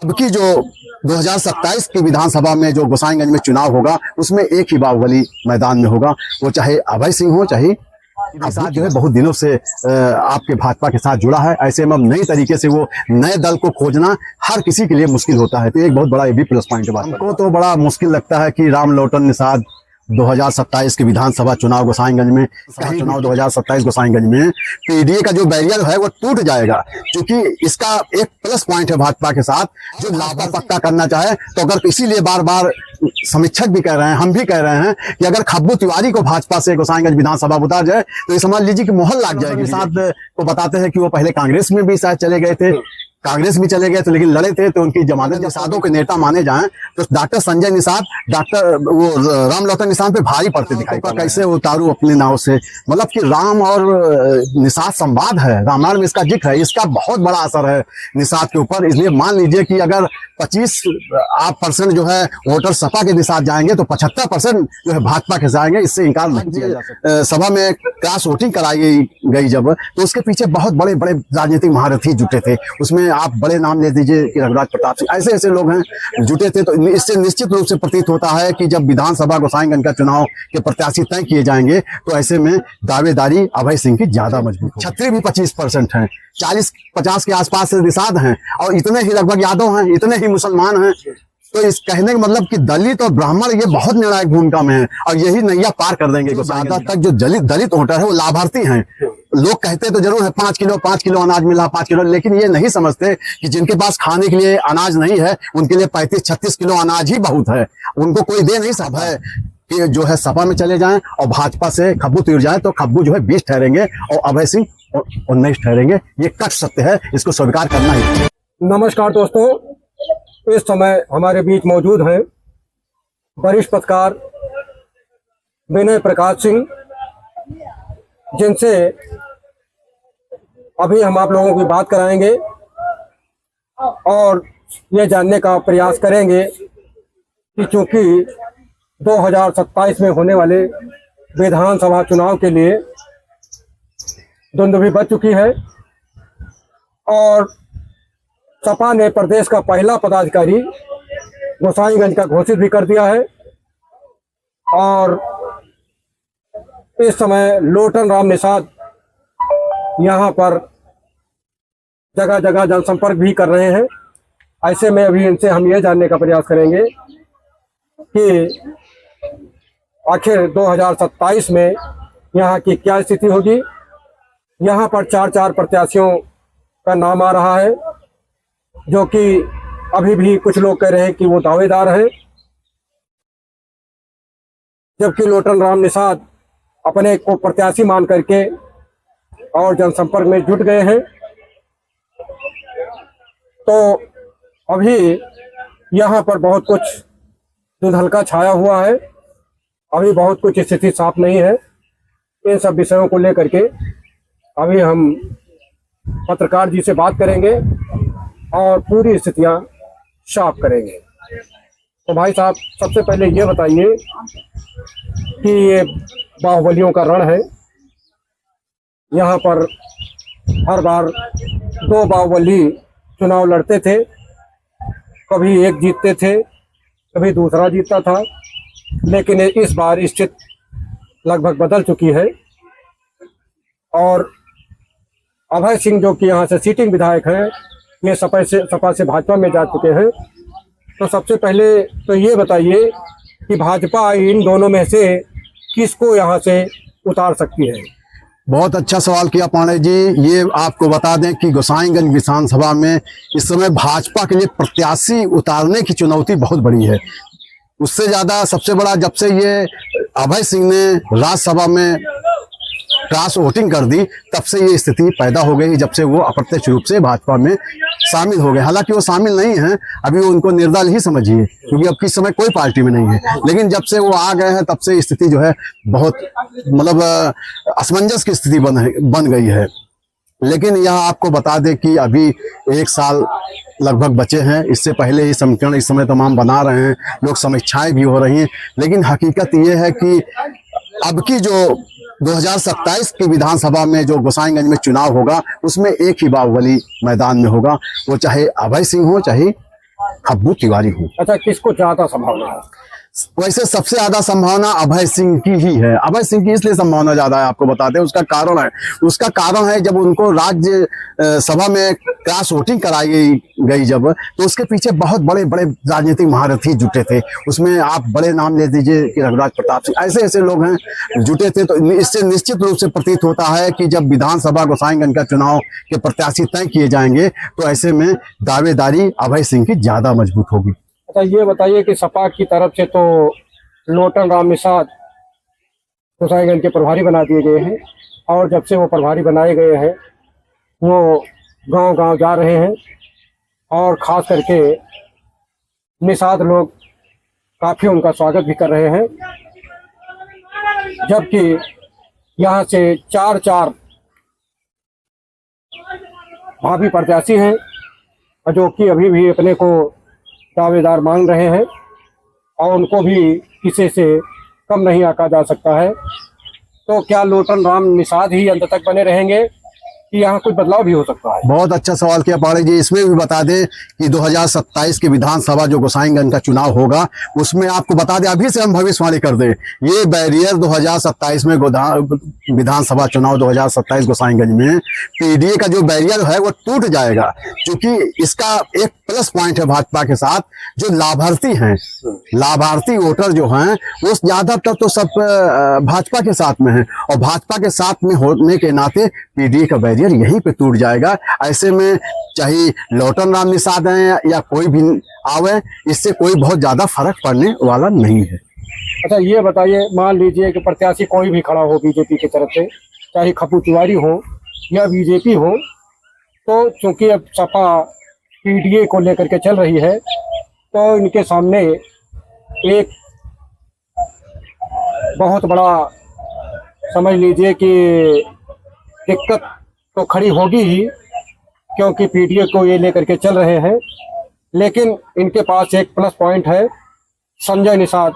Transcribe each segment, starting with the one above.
अब की जो 2027 की विधानसभा में जो गोसाईगंज में चुनाव होगा उसमें एक ही बाहुबली मैदान में होगा, वो चाहे अभय सिंह हो चाहे साथ जो है बहुत दिनों से आपके भाजपा के साथ जुड़ा है। ऐसे में अब नई तरीके से वो नए दल को खोजना हर किसी के लिए मुश्किल होता है, तो एक बहुत बड़ा ये भी प्लस पॉइंट है। हमको तो बड़ा मुश्किल लगता है कि राम लोटन निषाद 2027 के विधानसभा चुनाव गोसाईगंज में, चुनाव 2027 गोसाईगंज में पीडीए का जो बैरियर है वो टूट जाएगा, क्योंकि इसका एक प्लस पॉइंट है भाजपा के साथ जो लाभा पक्का करना चाहे। तो अगर इसीलिए बार बार समीक्षक भी कह रहे हैं, हम भी कह रहे हैं कि अगर खब्बू तिवारी को भाजपा से गोसाईगंज विधानसभा उतार जाए तो ये समझ लीजिए कि मोहर लग जाएगी। साथ को बताते हैं कि वो पहले कांग्रेस में भी शायद चले गए थे, कांग्रेस भी चले गए थे लेकिन लड़े थे, तो उनकी जमानत निषादों के नेता माने जाएं तो डॉक्टर संजय निषाद डॉक्टर वो राम लोटन निषाद पे भारी पड़ते दिखाई। कैसे उतारू अपने नाव से, मतलब कि राम और निषाद संवाद है, रामायण में इसका जिक्र है, इसका बहुत बड़ा असर है निषाद के ऊपर। इसलिए मान लीजिए कि अगर 25% जो है वोटर सपा के निषाद जाएंगे तो 75% जो है भाजपा के जाएंगे, इससे इनकार नहीं किया जा सकता। सभा में क्रॉस वोटिंग कराई गई जब, तो उसके पीछे बहुत बड़े बड़े राजनीतिक महारथी जुटे थे। उसमें आप बड़े नाम ले दीजिए कि रघुराज प्रताप सिंह, ऐसे ऐसे लोग हैं जुटे थे। तो इससे निश्चित रूप से प्रतीत होता है कि जब विधानसभा गोसाईगंज का चुनाव के प्रत्याशी तय किए जाएंगे तो ऐसे में दावेदारी अभय सिंह की ज्यादा मजबूत। छतरी भी 25% है, 40-50 के आसपास से निषाद हैं और इतने ही लगभग यादव हैं, इतने ही मुसलमान हैं। तो इस कहने का मतलब कि दलित और ब्राह्मण ये बहुत निर्णायक भूमिका में है और यही नैया पार कर देंगे। ज्यादा तक जो दलित वोटर है वो लाभार्थी हैं। लोग कहते तो जरूर है 5 किलो अनाज मिला 5 किलो, लेकिन ये नहीं समझते कि जिनके पास खाने के लिए अनाज नहीं है उनके लिए 35-36 किलो अनाज ही बहुत है, उनको कोई दे नहीं सकता है। कि जो है सपा में चले जाएं और भाजपा से खब्बू तीर जाए तो खब्बू जो है 20 ठहरेंगे और अभय सिंह 19 ठहरेंगे। ये कट सत्य है, इसको स्वीकार करना ही। नमस्कार दोस्तों, इस समय हमारे बीच मौजूद हैं वरिष्ठ पत्रकार विनय प्रकाश सिंह, जिनसे अभी हम आप लोगों की बात कराएंगे और ये जानने का प्रयास करेंगे कि चूंकि 2027 में होने वाले विधानसभा चुनाव के लिए धुंध भी बच चुकी है और सपा ने प्रदेश का पहला पदाधिकारी गोसाईगंज का घोषित भी कर दिया है और इस समय लोटन राम निषाद यहाँ पर जगह जगह जनसंपर्क भी कर रहे हैं। ऐसे में अभी इनसे हम ये जानने का प्रयास करेंगे कि आखिर 2027 में यहाँ की क्या स्थिति होगी। यहाँ पर 4 प्रत्याशियों का नाम आ रहा है, जो कि अभी भी कुछ लोग कह रहे हैं कि वो दावेदार हैं, जबकि लोटन राम निषाद अपने को प्रत्याशी मान करके और जनसंपर्क में जुट गए हैं। तो अभी यहाँ पर बहुत कुछ धुंधलका छाया हुआ है, अभी बहुत कुछ स्थिति साफ नहीं है। इन सब विषयों को लेकर के अभी हम पत्रकार जी से बात करेंगे और पूरी स्थितियां साफ करेंगे। तो भाई साहब, सबसे पहले ये बताइए कि ये बाहुबलियों का रण है, यहाँ पर हर बार 2 बाहुबली चुनाव लड़ते थे, कभी एक जीतते थे कभी दूसरा जीतता था, लेकिन इस बार स्थिति लगभग बदल चुकी है और अभय सिंह जो कि यहाँ से सिटिंग विधायक हैं, ये सपा से भाजपा में जा चुके हैं। तो सबसे पहले तो ये बताइए कि भाजपा इन दोनों में से किसको यहाँ से उतार सकती है? बहुत अच्छा सवाल किया पांडे जी। ये आपको बता दें कि गोसाईगंज विधानसभा में इस समय भाजपा के लिए प्रत्याशी उतारने की चुनौती बहुत बड़ी है। उससे ज्यादा सबसे बड़ा, जब से ये अभय सिंह ने राज्यसभा में क्रॉस वोटिंग कर दी तब से ये स्थिति पैदा हो गई, जब से वो अप्रत्यक्ष रूप से भाजपा में शामिल हो गए। हालांकि वो शामिल नहीं हैं, अभी वो उनको निर्दल ही समझिए, क्योंकि अब किस समय कोई पार्टी में नहीं है। लेकिन जब से वो आ गए हैं तब से स्थिति जो है बहुत मतलब असमंजस की स्थिति बन गई है। लेकिन यह आपको बता दें कि अभी 1 साल लगभग बचे हैं, इससे पहले ही समीकरण इस समय तमाम बना रहे हैं, लोग समीक्षाएं भी हो रही हैं। लेकिन हकीकत ये है कि अब की जो 2027 की विधानसभा में जो गोसाईगंज में चुनाव होगा उसमें एक ही बाहुबली मैदान में होगा, वो चाहे अभय सिंह हो चाहे खब्बू तिवारी हूँ। अच्छा, किसको ज्यादा संभावना है? वैसे सबसे ज्यादा संभावना अभय सिंह की ही है। अभय सिंह की इसलिए संभावना ज्यादा है, आपको बताते हैं उसका कारण है जब उनको राज्य सभा में क्रॉस वोटिंग कराई गई जब, तो उसके पीछे बहुत बड़े बड़े राजनीतिक महारथी जुटे थे। उसमें आप बड़े नाम ले दीजिए कि रघुराज प्रताप सिंह, ऐसे ऐसे लोग हैं जुटे थे। तो इससे निश्चित रूप से प्रतीत होता है कि जब विधानसभा गोसाईगंज का चुनाव के प्रत्याशी तय किए जाएंगे तो ऐसे में दावेदारी अभय सिंह की ज्यादा मजबूत होगी। अच्छा, ये बताइए कि सपा की तरफ से तो लोटन राम निषाद गोसाईगंज के प्रभारी बना दिए गए हैं, और जब से वो प्रभारी बनाए गए हैं वो गांव गांव जा रहे हैं, और ख़ास करके निषाद लोग काफ़ी उनका स्वागत भी कर रहे हैं। जबकि यहाँ से चार भावी प्रत्याशी हैं जो कि अभी भी अपने को दावेदार मान रहे हैं, और उनको भी किसी से कम नहीं आंका जा सकता है। तो क्या लोटन राम निषाद ही अंत तक बने रहेंगे कि यहाँ कुछ बदलाव भी हो सकता है? बहुत अच्छा सवाल किया पाड़े जी। इसमें भी बता दें कि 2027 के विधानसभा जो गोसाईगंज का चुनाव होगा, उसमें आपको बता दें, अभी से हम भविष्यवाणी कर दें, ये बैरियर 2027 में विधानसभा चुनाव 2027 गोसाईगंज में पीडीए का जो बैरियर है वो टूट जाएगा। क्योंकि इसका एक प्लस पॉइंट है भाजपा के साथ, जो लाभार्थी हैं, लाभार्थी वोटर जो हैं वो ज्यादातर तो सब भाजपा के साथ में है, और भाजपा के साथ में होने के नाते पीडीए का बैरियर यहीं पे टूट जाएगा। ऐसे में चाहे लोटन राम निषाद हैं या कोई भी आवे, इससे कोई बहुत ज्यादा फर्क पड़ने वाला नहीं है। अच्छा, ये बताइए, मान लीजिए कि प्रत्याशी कोई भी खड़ा हो बीजेपी की तरफ से, चाहे खब्बू तिवारी हो या बीजेपी हो, तो चूंकि अब सपा पीडीए को लेकर के चल रही है, तो इनके सामने एक बहुत बड़ा, समझ लीजिए कि दिक्कत तो खड़ी होगी ही, क्योंकि पीडीए को ये लेकर के चल रहे हैं। लेकिन इनके पास एक प्लस पॉइंट है, संजय निषाद,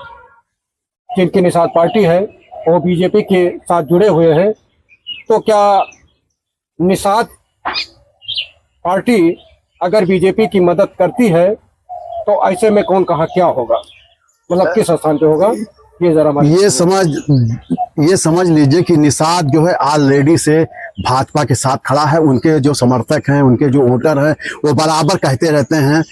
जिनकी निषाद पार्टी है, वो बीजेपी के साथ जुड़े हुए हैं। तो क्या निषाद पार्टी अगर बीजेपी की मदद करती है तो ऐसे में कौन कहाँ क्या होगा, मतलब किस स्थान पे होगा, ये जरा ये समझ लीजिए कि निषाद जो है ऑलरेडी से भाजपा के साथ खड़ा है। उनके जो समर्थक हैं, उनके जो वोटर हैं, वो बराबर कहते रहते हैं,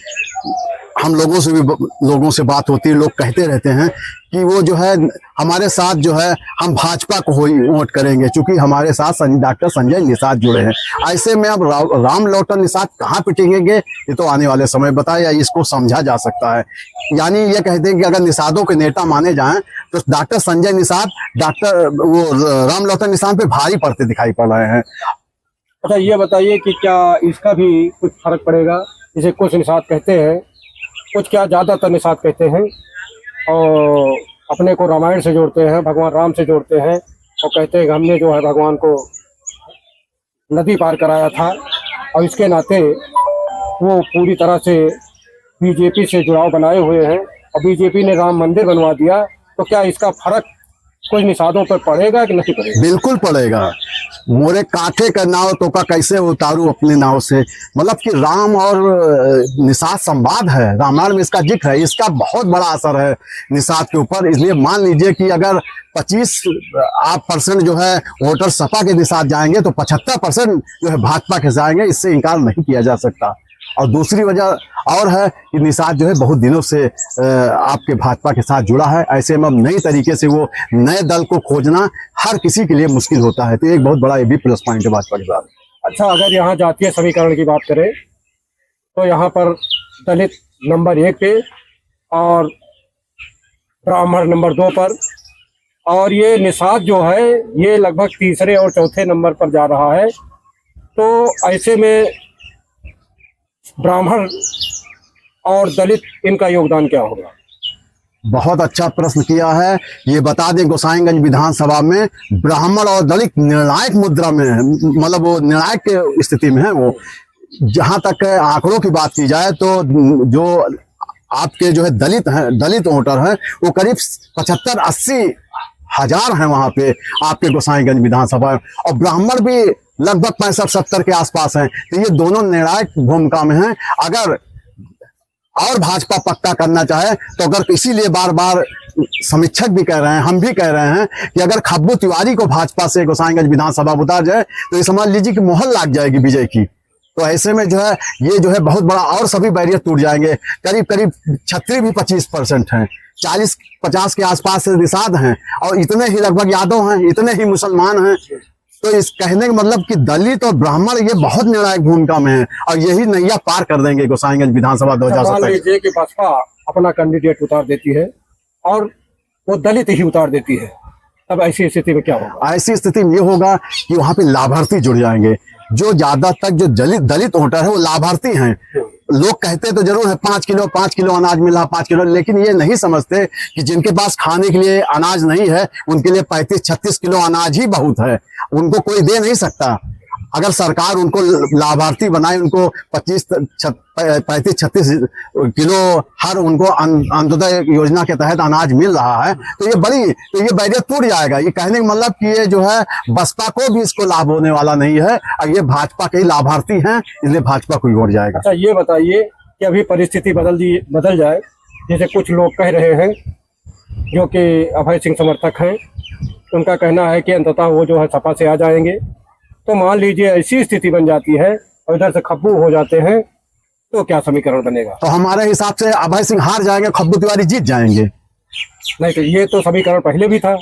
हम लोगों से भी लोगों से बात होती है, लोग कहते रहते हैं कि वो जो है हमारे साथ जो है हम भाजपा को ही वोट करेंगे, क्योंकि हमारे साथ डॉक्टर संजय निषाद जुड़े हैं। ऐसे में अब राम लोटन निषाद कहाँ पिटेंगे ये तो आने वाले समय बताए, या इसको समझा जा सकता है। यानी ये कहते हैं कि अगर निषादों के नेता माने जाएं तो डॉक्टर संजय निषाद राम लोटन निषाद पे भारी पड़ते दिखाई पड़ रहे हैं। अच्छा, ये बताइए कि क्या इसका भी कुछ फर्क पड़ेगा? जिसे कुछ निषाद कहते हैं, कुछ क्या ज़्यादातर निषाद कहते हैं, और अपने को रामायण से जोड़ते हैं, भगवान राम से जोड़ते हैं, और कहते हैं कि हमने जो है भगवान को नदी पार कराया था, और इसके नाते वो पूरी तरह से बीजेपी से जुड़ाव बनाए हुए हैं, और बीजेपी ने राम मंदिर बनवा दिया। तो क्या इसका फर्क कुछ निषादों पर पड़ेगा कि नहीं पड़ेगा? बिल्कुल पड़ेगा। मोरे कांठे का नाव तो का कैसे उतारू अपने नाव से, मतलब कि राम और निषाद संवाद है, रामायण में इसका जिक्र है, इसका बहुत बड़ा असर है निषाद के ऊपर। इसलिए मान लीजिए कि अगर 25% जो है वोटर सपा के निषाद जाएंगे तो 75% जो है भाजपा के जाएंगे, इससे इनकार नहीं किया जा सकता। और दूसरी वजह और है कि निषाद जो है बहुत दिनों से आपके भाजपा के साथ जुड़ा है। ऐसे में अब नई तरीके से वो नए दल को खोजना हर किसी के लिए मुश्किल होता है, तो एक बहुत बड़ा ये भी प्लस पॉइंट है भाजपा के साथ। अच्छा, अगर यहाँ जातीय समीकरण की बात करें तो यहाँ पर दलित नंबर 1 पे और ब्राह्मण नंबर 2 पर, और ये निषाद जो है ये लगभग तीसरे और चौथे नंबर पर जा रहा है। तो ऐसे में ब्राह्मण और दलित, इनका योगदान क्या होगा? बहुत अच्छा प्रश्न किया है। ये बता दें गोसाईगंज विधानसभा में ब्राह्मण और दलित निर्णायक मुद्रा में है, मतलब वो निर्णायक स्थिति में है। वो जहां तक आंकड़ों की बात की जाए तो जो आपके जो है दलित वोटर हैं वो करीब 75-80 हजार हैं वहां पे आपके गोसाईगंज विधानसभा, और ब्राह्मण भी लगभग 65-70 के आसपास हैं। तो ये दोनों निर्णायक भूमिका में हैं। अगर और भाजपा पक्का करना चाहे तो अगर इसीलिए बार बार समीक्षक भी कह रहे हैं, हम भी कह रहे हैं कि अगर खब्बू तिवारी को भाजपा से गोसाईगंज विधानसभा उतार जाए तो ये समझ लीजिए कि मोहर लाग जाएगी विजय की। तो ऐसे में जो है ये जो है बहुत बड़ा और सभी बैरियर टूट जाएंगे। करीब करीब छतरी भी 25% हैं, 40-50 के आसपास से निषाद हैं और इतने ही लगभग यादव हैं, इतने ही मुसलमान हैं। तो इस कहने का मतलब कि दलित और ब्राह्मण ये बहुत निर्णायक भूमिका में है और यही नैया पार कर देंगे गोसाईगंज विधानसभा 2027। मान लीजिए कि बसपा अपना कैंडिडेट उतार देती है और वो दलित ही उतार देती है, तब ऐसी स्थिति में क्या होगा? ऐसी स्थिति में ये होगा कि वहां पे लाभार्थी जुड़ जाएंगे। जो ज्यादातर जो दलित वोटर है वो लाभार्थी हैं। लोग कहते तो जरूर है 5 किलो अनाज मिला, 5 किलो, लेकिन ये नहीं समझते कि जिनके पास खाने के लिए अनाज नहीं है उनके लिए 35-36 किलो अनाज ही बहुत है, उनको कोई दे नहीं सकता। अगर सरकार उनको लाभार्थी बनाए, उनको 35-36 किलो हर उनको अंत्योदय योजना के तहत अनाज मिल रहा है तो ये बैरियर टूट जाएगा। ये कहने का मतलब कि ये जो है बसपा को भी इसको लाभ होने वाला नहीं है और ये भाजपा के ही लाभार्थी हैं, इसलिए भाजपा को ही वोट जाएगा। अच्छा ये बताइए कि अभी परिस्थिति बदल जाए, जैसे कुछ लोग कह रहे हैं जो कि अभय सिंह समर्थक हैं, उनका कहना है कि अंततः वो जो है सपा से आ जाएंगे। तो मान लीजिए ऐसी स्थिति बन जाती है और इधर से खब्बू हो जाते हैं तो क्या समीकरण बनेगा? तो हमारे हिसाब से अभय सिंह हार जाएंगे, खब्बू तिवारी जीत जाएंगे। नहीं तो ये तो समीकरण पहले भी था।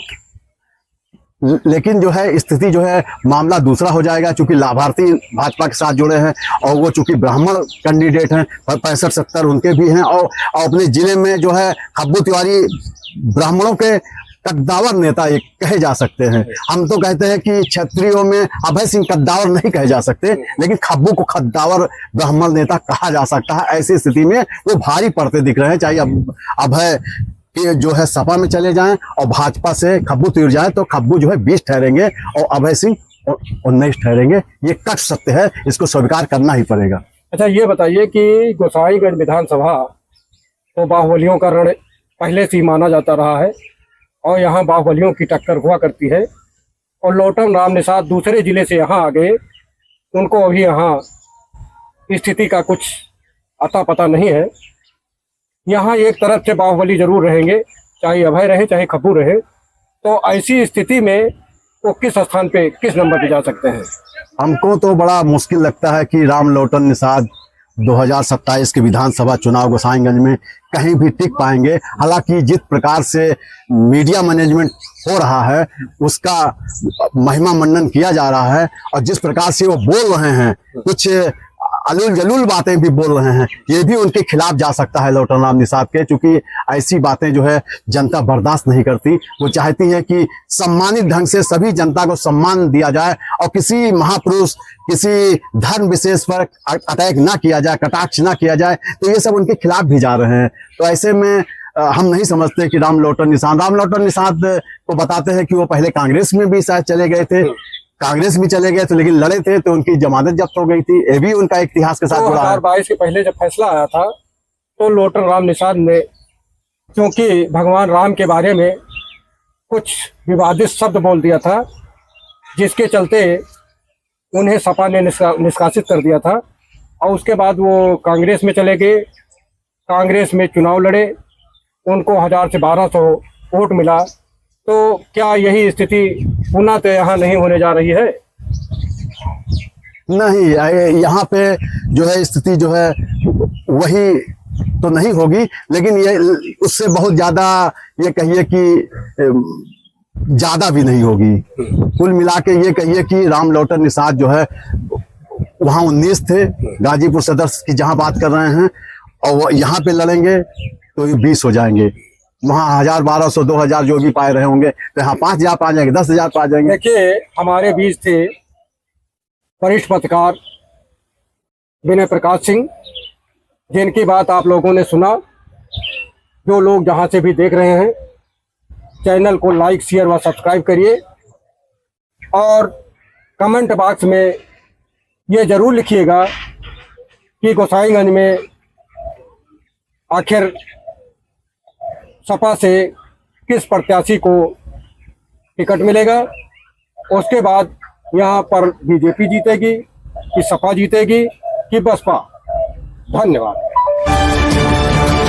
लेकिन जो है स्थिति जो है मामला दूसरा हो जाएगा, चूंकि लाभार्थी भाजपा के साथ जुड़े हैं और वो चूंकि ब्राह्मण कैंडिडेट हैं, 65-70 उनके भी हैं और अपने जिले में जो है खब्बू तिवारी ब्राह्मणों के कद्दावर नेता एक कहे जा सकते हैं। हम तो कहते हैं कि क्षत्रियों में अभय सिंह कद्दावर नहीं कहे जा सकते, लेकिन खब्बू को कद्दावर ब्राह्मण नेता कहा जा सकता है। ऐसी स्थिति में वो भारी पड़ते दिख रहे हैं, चाहे अभय के जो है सपा में चले जाएं और भाजपा से खब्बू तिर जाए तो खब्बू जो है 20 ठहरेंगे और अभय सिंह 19 ठहरेंगे। ये कट सत्य है, इसको स्वीकार करना ही पड़ेगा। अच्छा ये बताइए कि गोसाईगंज विधानसभा तो बाहुबलियों का रण पहले से ही माना जाता रहा है और यहाँ बाहुबलियों की टक्कर हुआ करती है और लोटम राम निषाद दूसरे जिले से यहाँ आ गए, उनको अभी यहाँ स्थिति का कुछ अता पता नहीं है। यहाँ एक तरफ से बाहुबली जरूर रहेंगे, चाहे अभय रहे चाहे खब्बू रहे। तो ऐसी स्थिति में वो किस स्थान पे किस नंबर पे जा सकते हैं? हमको तो बड़ा मुश्किल लगता है कि राम लोटन निषाद 2027 के विधानसभा चुनाव गोसाईगंज में कहीं भी टिक पाएंगे। हालांकि जिस प्रकार से मीडिया मैनेजमेंट हो रहा है उसका महिमा मंडन किया जा रहा है और जिस प्रकार से वो बोल रहे हैं, कुछ अलूल जलूल बातें भी बोल रहे हैं, ये भी उनके खिलाफ जा सकता है लोटन राम निषाद के, क्योंकि ऐसी बातें जो है जनता बर्दाश्त नहीं करती। वो चाहती है कि सम्मानित ढंग से सभी जनता को सम्मान दिया जाए और किसी महापुरुष, किसी धर्म विशेष पर अटैक ना किया जाए, कटाक्ष ना किया जाए। तो ये सब उनके खिलाफ भी जा रहे हैं। तो ऐसे में हम नहीं समझते कि राम लोटन निषाद को बताते हैं कि वो पहले कांग्रेस में भी शायद चले गए थे, कांग्रेस भी चले गए थे लेकिन लड़े थे तो उनकी जमानत जब्त हो गई थी। ये भी उनका इतिहास के साथ जुड़ा है। 2022 के पहले जब फैसला आया था तो लोटन राम निषाद ने, क्योंकि भगवान राम के बारे में कुछ विवादित शब्द बोल दिया था, जिसके चलते उन्हें सपा ने निष्कासित कर दिया था और उसके बाद वो कांग्रेस में चले गए। कांग्रेस में चुनाव लड़े, उनको 1000 से 1200 वोट मिला। तो क्या यही स्थिति पुनः तो यहाँ नहीं होने जा रही है? नहीं, यहाँ पे जो है स्थिति जो है वही तो नहीं होगी, लेकिन ये उससे बहुत ज्यादा ये कहिए कि ज्यादा भी नहीं होगी। कुल मिला के ये कहिए कि राम लोटन निषाद जो है वहाँ 19 थे, गाजीपुर सदर की जहाँ बात कर रहे हैं, और वो यहाँ पे लड़ेंगे तो ये 20 हो जाएंगे। वहाँ 1000, 1200, 2000 जो भी पाए रहे होंगे तो यहाँ 5000 पा जाएंगे, 10,000 पा जाएंगे। देखिए हमारे बीच थे वरिष्ठ पत्रकार विनय प्रकाश सिंह, जिनकी बात आप लोगों ने सुना। जो लोग जहाँ से भी देख रहे हैं, चैनल को लाइक, शेयर व सब्सक्राइब करिए और कमेंट बॉक्स में ये जरूर लिखिएगा कि गोसाईगंज में आखिर सपा से किस प्रत्याशी को टिकट मिलेगा। उसके बाद यहाँ पर बीजेपी जीतेगी कि सपा जीतेगी कि बसपा। धन्यवाद।